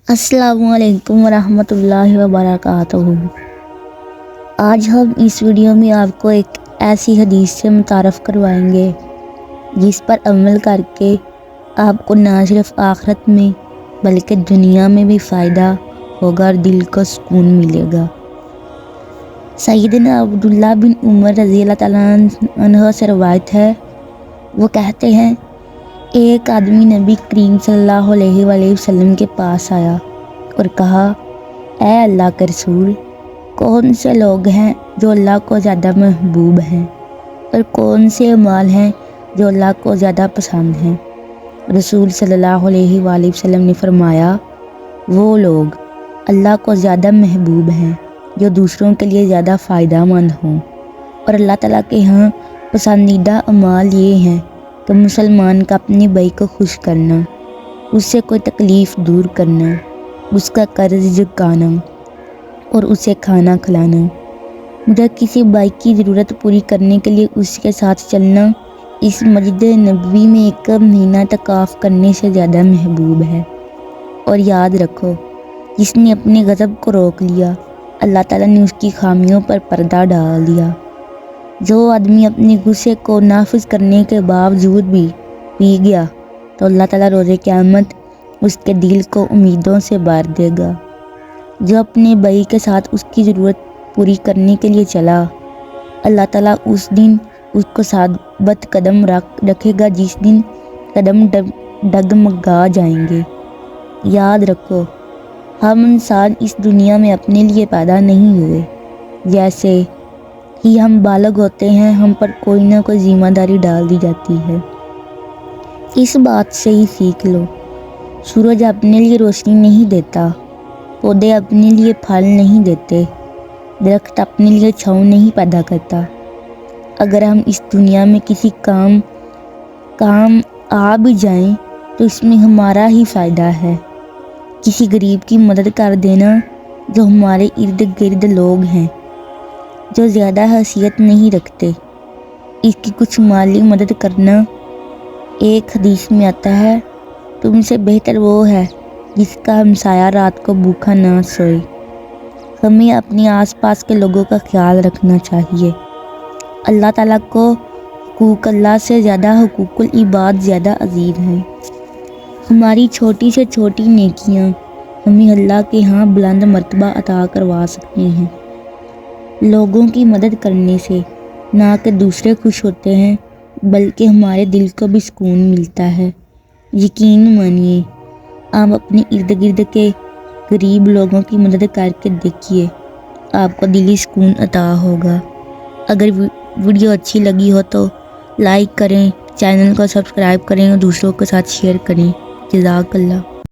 السلام علیکم ورحمۃ اللہ وبرکاتہ۔ آج ہم اس ویڈیو میں آپ کو ایک ایسی حدیث سے متعارف کروائیں گے جس پر عمل کر کے آپ کو نہ صرف آخرت میں بلکہ دنیا میں بھی فائدہ ہوگا اور دل کو سکون ملے گا۔ سیدنا عبداللہ بن عمر رضی اللہ تعالیٰ عنہ سے روایت ہے، وہ کہتے ہیں ایک آدمی نبی کریم صلی اللہ علیہ وآلہ وسلم کے پاس آیا اور کہا، اے اللہ کے رسول، کون سے لوگ ہیں جو اللہ کو زیادہ محبوب ہیں اور کون سے اعمال ہیں جو اللہ کو زیادہ پسند ہیں؟ رسول صلی اللہ علیہ وآلہ وسلم نے فرمایا، وہ لوگ اللہ کو زیادہ محبوب ہیں جو دوسروں کے لیے زیادہ فائدہ مند ہوں، اور اللہ تعالیٰ کے ہاں پسندیدہ اعمال یہ ہیں کہ مسلمان کا اپنے بھائی کو خوش کرنا، اس سے کوئی تکلیف دور کرنا، اس کا قرض چکانا اور اسے کھانا کھلانا۔ مجھے کسی بھائی کی ضرورت پوری کرنے کے لیے اس کے ساتھ چلنا اس مسجد نبوی میں ایک مہینہ اعتکاف کرنے سے زیادہ محبوب ہے۔ اور یاد رکھو، جس نے اپنے غضب کو روک لیا، اللہ تعالیٰ نے اس کی خامیوں پر پردہ ڈال دیا۔ جو آدمی اپنے غصے کو نافذ کرنے کے باوجود بھی پی گیا تو اللہ تعالیٰ روز قیامت اس کے دل کو امیدوں سے بھر دے گا۔ جو اپنے بھائی کے ساتھ اس کی ضرورت پوری کرنے کے لیے چلا، اللہ تعالیٰ اس دن اس کو ثابت قدم رکھے گا، جس دن قدم ڈگمگا جائیں گے۔ یاد رکھو، ہم انسان اس دنیا میں اپنے لیے پیدا نہیں ہوئے۔ جیسے ہی ہم بالغ ہوتے ہیں، ہم پر کوئی نہ کوئی ذمہ داری ڈال دی جاتی ہے۔ اس بات سے ہی سیکھ لو، سورج اپنے لیے روشنی نہیں دیتا، پودے اپنے لیے پھل نہیں دیتے، درخت اپنے لیے چھاؤں نہیں پیدا کرتا۔ اگر ہم اس دنیا میں کسی کام آ بھی جائیں تو اس میں ہمارا ہی فائدہ ہے۔ کسی غریب کی مدد کر دینا، جو ہمارے ارد گرد لوگ ہیں جو زیادہ حیثیت نہیں رکھتے، اس کی کچھ مالی مدد کرنا۔ ایک حدیث میں آتا ہے، تم سے بہتر وہ ہے جس کا ہمسایہ رات کو بھوکا نہ سوئے۔ ہمیں اپنے آس پاس کے لوگوں کا خیال رکھنا چاہیے۔ اللہ تعالیٰ کو حقوق اللہ سے زیادہ حقوق العباد زیادہ عزیز ہیں۔ ہماری چھوٹی سے چھوٹی نیکیاں ہمیں اللہ کے ہاں بلند مرتبہ عطا کروا سکتی ہیں۔ لوگوں کی مدد کرنے سے نہ کہ دوسرے خوش ہوتے ہیں بلکہ ہمارے دل کو بھی سکون ملتا ہے۔ یقین مانیے، آپ اپنے ارد گرد کے غریب لوگوں کی مدد کر کے دیکھیے، آپ کو دلی سکون عطا ہوگا۔ اگر ویڈیو اچھی لگی ہو تو لائک کریں، چینل کو سبسکرائب کریں اور دوسروں کے ساتھ شیئر کریں۔ جزاک اللہ۔